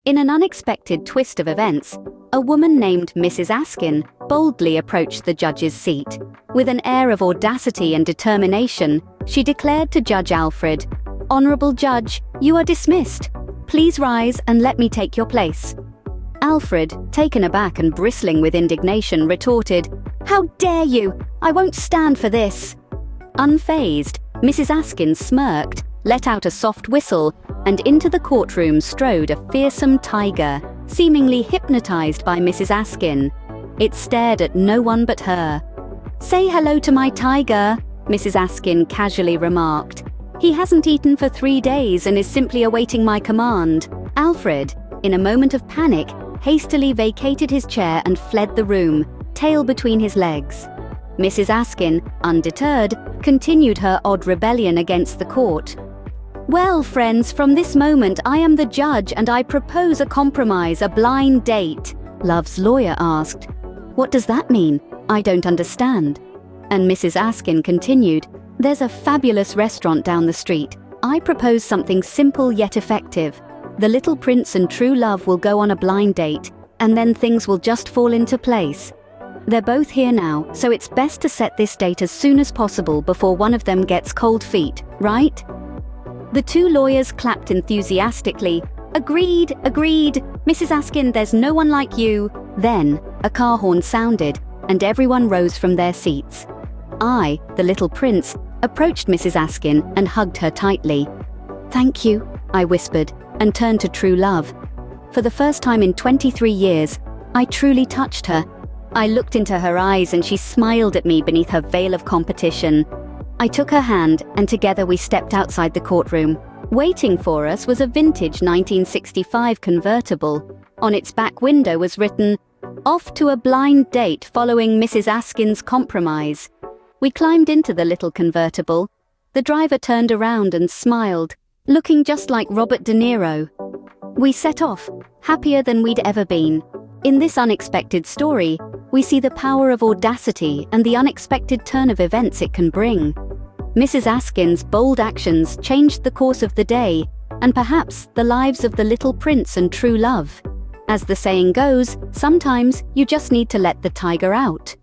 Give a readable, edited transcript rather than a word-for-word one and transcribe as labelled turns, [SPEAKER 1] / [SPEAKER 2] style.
[SPEAKER 1] In an unexpected twist of events, a woman named Mrs. Askin boldly approached the judge's seat. With an air of audacity and determination, she declared to Judge Alfred, "Honorable Judge, you are dismissed. Please rise and let me take your place." Alfred, taken aback and bristling with indignation, retorted, "How dare you? I won't stand for this." Unfazed, Mrs. Askin smirked, let out a soft whistle, and into the courtroom strode a fearsome tiger, seemingly hypnotized by Mrs. Askin. It stared at no one but her. "Say hello to my tiger," Mrs. Askin casually remarked. "He hasn't eaten for 3 days and is simply awaiting my command." Alfred, in a moment of panic, hastily vacated his chair and fled the room, tail between his legs. Mrs. Askin, undeterred, continued her odd rebellion against the court. "Well, friends, from this moment I am the judge and I propose a compromise, a blind date," Love's lawyer asked. "What does that mean? I don't understand." And Mrs. Askin continued, "There's a fabulous restaurant down the street. I propose something simple yet effective. The little prince and true love will go on a blind date, and then things will just fall into place. They're both here now, so it's best to set this date as soon as possible before one of them gets cold feet, right?" The two lawyers clapped enthusiastically. "Agreed, agreed. Mrs. Askin, there's no one like you." Then, a car horn sounded, and everyone rose from their seats. I, the little prince, approached Mrs. Askin and hugged her tightly. "Thank you," I whispered, and turned to True Love. For the first time in 23 years, I truly touched her. I looked into her eyes and she smiled at me beneath her veil of competition. I took her hand and together we stepped outside the courtroom. Waiting for us was a vintage 1965 convertible. On its back window was written, "Off to a blind date following Mrs. Askin's compromise." We climbed into the little convertible. The driver turned around and smiled, looking just like Robert De Niro. We set off, happier than we'd ever been. In this unexpected story, we see the power of audacity and the unexpected turn of events it can bring. Mrs. Askin's bold actions changed the course of the day, and perhaps the lives of the little prince and true love. As the saying goes, sometimes you just need to let the tiger out.